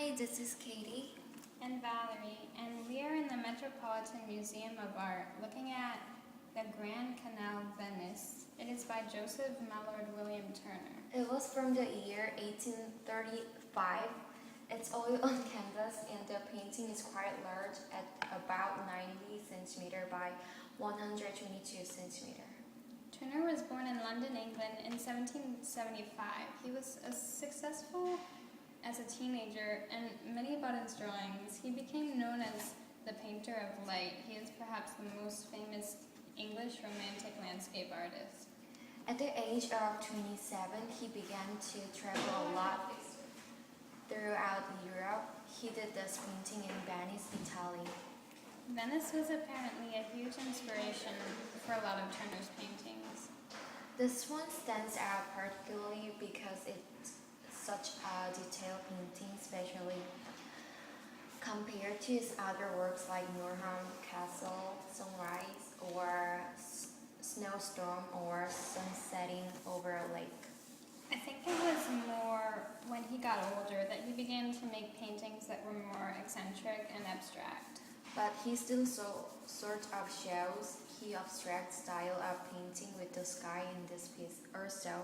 Hi, this is Katie. And Valerie, and we are in the Metropolitan Museum of Art looking at the Grand Canal, Venice. It is by Joseph Mallord William Turner. It was from the year 1835. It's oil on canvas and the painting is quite large at about 90 centimeter by 122 centimeter. Turner was born in London, England in 1775. He was successful as a teenager, and many about his drawings. He became known as the painter of light. He is perhaps the most famous English romantic landscape artist. At the age of 27, he began to travel a lot throughout Europe. He did this painting in Venice, Italy. Venice was apparently a huge inspiration for a lot of Turner's paintings. This one stands out particularly because it's such a detailed painting, especially compared to his other works like Norham Castle, Sunrise, or Snowstorm, or Sun Setting over a Lake. I think it was more when he got older that he began to make paintings that were more eccentric and abstract. But he still sort of shows his abstract style of painting with the sky in this piece also.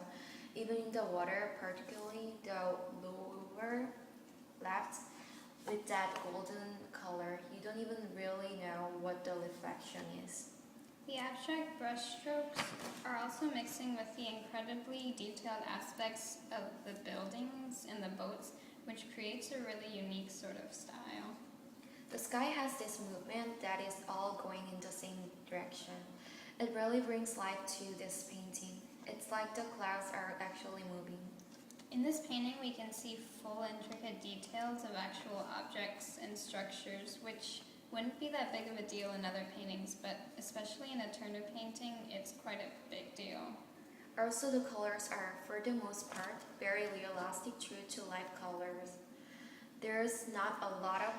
Even in the water, particularly the lower left, with that golden color, you don't even really know what the reflection is. The abstract brushstrokes are also mixing with the incredibly detailed aspects of the buildings and the boats, which creates a really unique sort of style. The sky has this movement that is all going in the same direction. It really brings life to this painting. It's like the clouds are actually moving. In this painting, we can see full intricate details of actual objects and structures, which wouldn't be that big of a deal in other paintings, but especially in a Turner painting, it's quite a big deal. Also, the colors are, for the most part, very realistic, true to life colors. There's not a lot of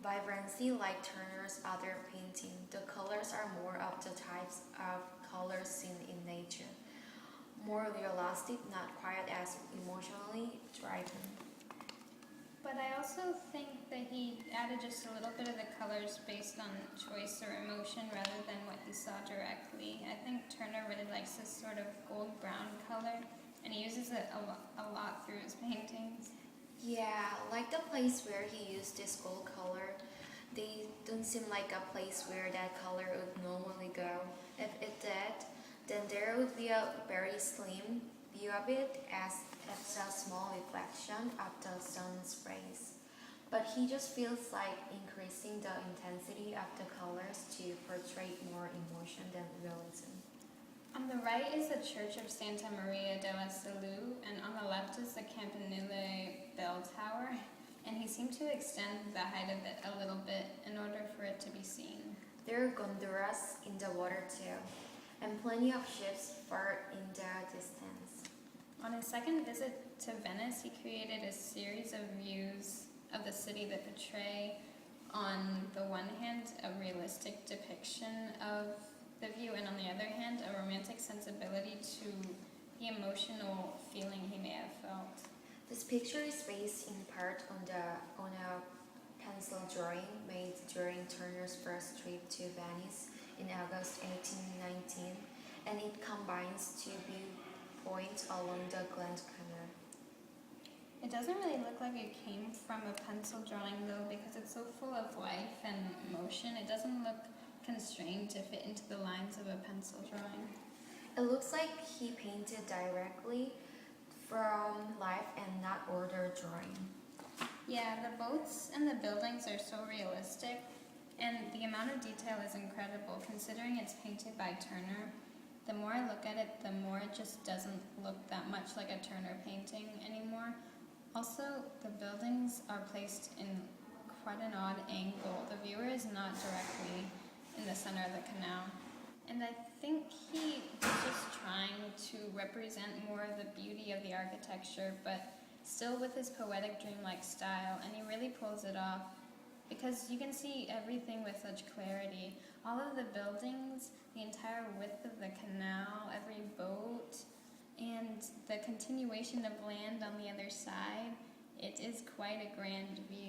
vibrancy like Turner's other painting. The colors are more of the types of colors seen in nature. More realistic, not quite as emotionally driving. But I also think that he added just a little bit of the colors based on choice or emotion rather than what he saw directly. I think Turner really likes this sort of gold-brown color, and he uses it a lot through his paintings. Yeah, like the place where he used this gold color, they don't seem like a place where that color would normally go. If it did, then there would be a very slim view of it as it's a small reflection of the sun's rays. But he just feels like increasing the intensity of the colors to portray more emotion than realism. On the right is the Church of Santa Maria della Salute, and on the left is the Campanile bell tower, and he seemed to extend the height of it a little bit in order for it to be seen. There are gondolas in the water too, and plenty of ships far in the distance. On his second visit to Venice, he created a series of views of the city that portray, on the one hand, a realistic depiction of the view, and on the other hand, a romantic sensibility to the emotional feeling he may have felt. This picture is based in part on a pencil drawing made during Turner's first trip to Venice in August 1819, and it combines two viewpoints along the Grand Canal. It doesn't really look like it came from a pencil drawing though, because it's so full of life and motion. It doesn't look constrained to fit into the lines of a pencil drawing. It looks like he painted directly from life and not order drawing. Yeah, the boats and the buildings are so realistic, and the amount of detail is incredible considering it's painted by Turner. The more I look at it, the more it just doesn't look that much like a Turner painting anymore. Also, the buildings are placed in quite an odd angle. The viewer is not directly in the center of the canal. And I think he was just trying to represent more of the beauty of the architecture, but still with his poetic dreamlike style, and he really pulls it off because you can see everything with such clarity. All of the buildings, the entire width of the canal, every boat, and the continuation of land on the other side, it is quite a grand view.